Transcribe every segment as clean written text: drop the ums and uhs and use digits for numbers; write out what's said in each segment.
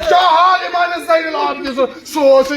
Jahal iman Zainul Abidin soğusu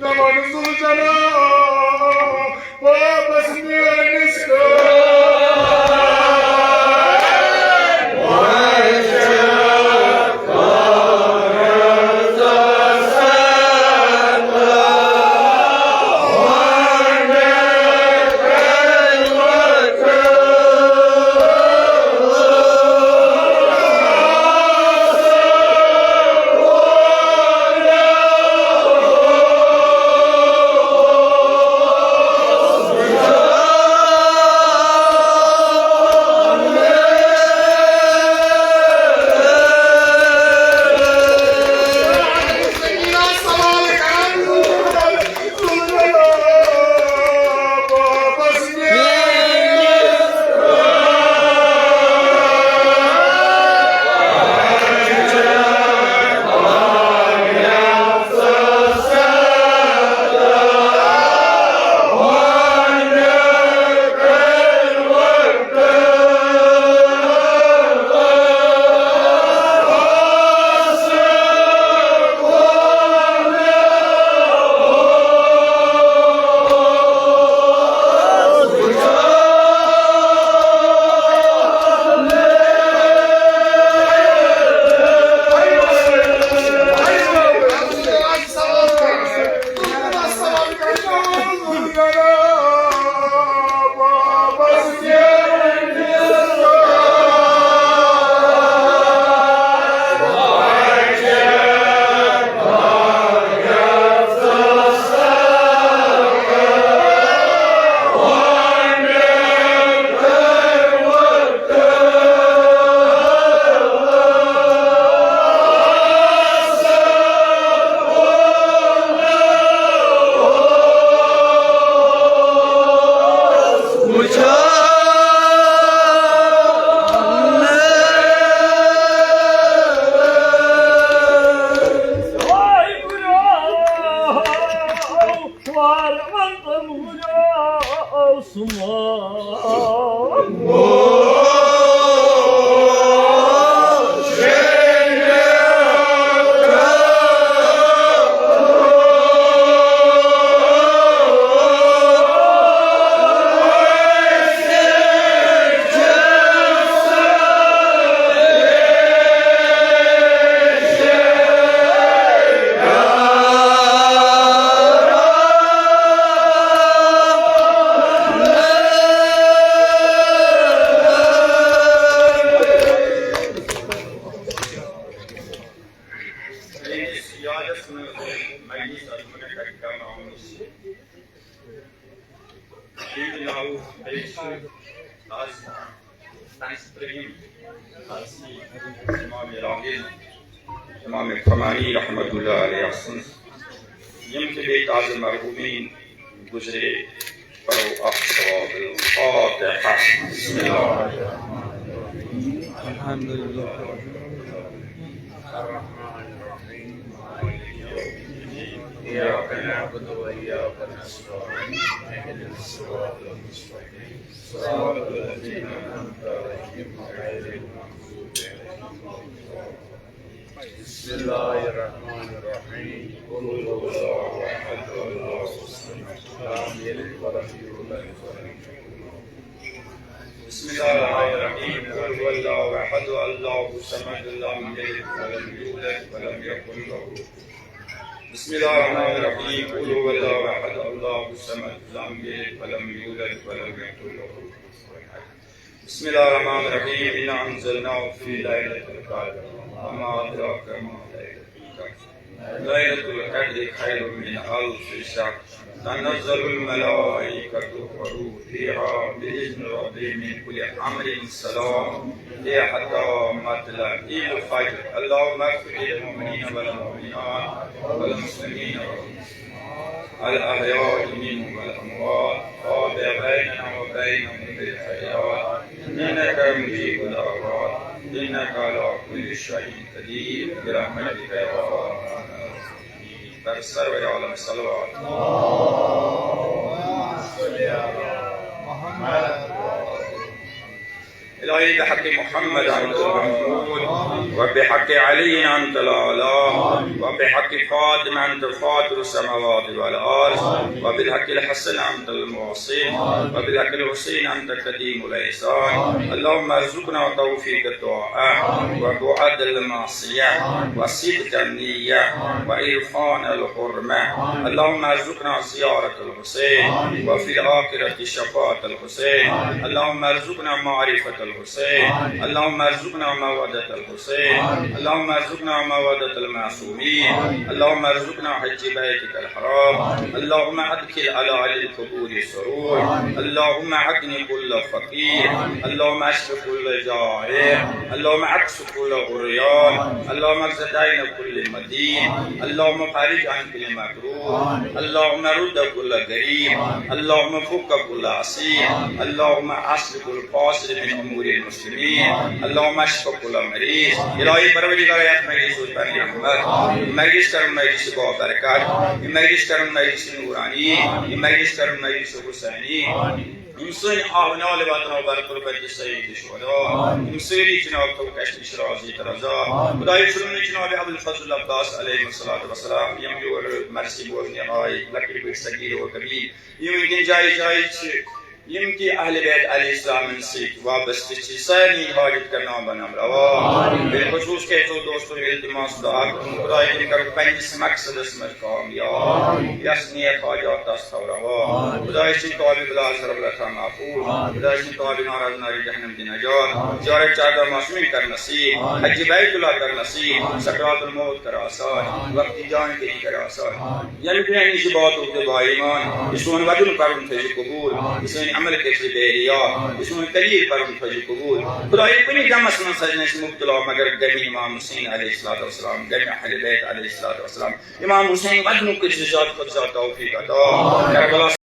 نمان زلجنا بابس نيانسكا إمام الخماني رحمة الله عليه يمكن بيت عز المرحومين جزء فروا أحصاب الفاتحة. بسم الله الحمد لله إياك نعبد وإياك نستعين اهدنا الصراط المستقيم صراط الذين أنعمت عليهم غير المغضوب عليهم. بسم الله الرحمن الرحيم قل هو الله أحد الله الصمد لم يلد ولم يولد ولم يكن له. بسم الله الرحمن الرحيم قل هو الله أحد الله الصمد لم يلد ولم يولد ولم يكن له. بسم الله الرحمن الرحيم قل هو الله أحد الله الصمد لم يلد ولم يولد ولم يكن له. بسم الله الرحمن الرحيم إنا أنزلناه في ليلة القدر وما أدراك ما ليلة القدر ليلة القدر خير من ألف شهر تنزل الملائكة والروح فيها بإذن ربهم من كل أمر سلام هي حتى مطلع الفجر. اللهم اغفر للمؤمنين والمؤمنات والمسلمين الأحياء منهم والأموات تابع بيننا وبينهم بالخيرات إنك مجيب الدعوات إنك على كل شيء قدير برحمتك يا أرحم الراحمين. برسر ويعلم الصلوات. إلهي بحق محمد أنت المحمود وبحق علي أنت الأعلى وبحق فاطمة أنت فاطر السماوات والأرض وبالحق الحسن أنت المحسن وبالحق الحسين أنت قديم الإحسان اللهم ارزقنا توفيق الطاعة وبعد المعصية وصدق النية وعرفان الحرمة اللهم ارزقنا زيارة الحسين وفي الآخرة شفاعة الحسين اللهم ارزقنا معرفة الحسين اللهم ارزقنا مودة الحسين اللهم ارزقنا مودة المعصومين اللهم ارزقنا حج بيتك الحرام اللهم ادخل على اهل القبور السرور اللهم اغني كل فقير اللهم اشف كل جائع اللهم اكس كل عريان اللهم اجز دين كل مدين اللهم فرج عن كل مكروه اللهم رد كل غريب اللهم فك كل اسير اللهم اصلح كل فاسد من امور المسلمين اللهم اشف كل مريض الهی پروردگار مجلس پر رحمت مجلس کرم مجلس با برکت مجلس کرم مجلس نورانی مجلس کرم مجلس حسینی امسون آبنال وطن بر قربت سید الشهداء امسوری جناب تو کشت شرازی ترازا خدای شروع جناب ابوالفضل عباس علیه الصلاة والسلام یم یور مرسی بوزنی های لکری به صغیر و کبیر یم جای یم کی اهل بیت علیه السلام سے وابستہ ساری حاجت کرنا بنام روا بالخصوص کے تو دوستوں التماس دعا خدا کی کر پنس مقصد اس میں کامیاب یسنی حاجات استوروا خدا کی توبہ بلا سر بلا معفو خدا کی توبہ ناراض ناری جہنم دی نجات جوار چادر معصوم کر نصیب حج بیت اللہ کر نصیب سکرات الموت کر آسان وقت جان کی کر آسان یعنی کہ اس بات کو بایمان اس کو وجن پر تجھ قبول اس عمل کے ذریعہ اس میں کلیل پر تجھ قبول خدای کنی جمس من سجنے سے مبتلا مگر گمی امام حسین علیہ الصلوۃ والسلام گمی اہل بیت علیہ الصلوۃ والسلام امام حسین وجن کو ذات خود ذات توفیق عطا کربلا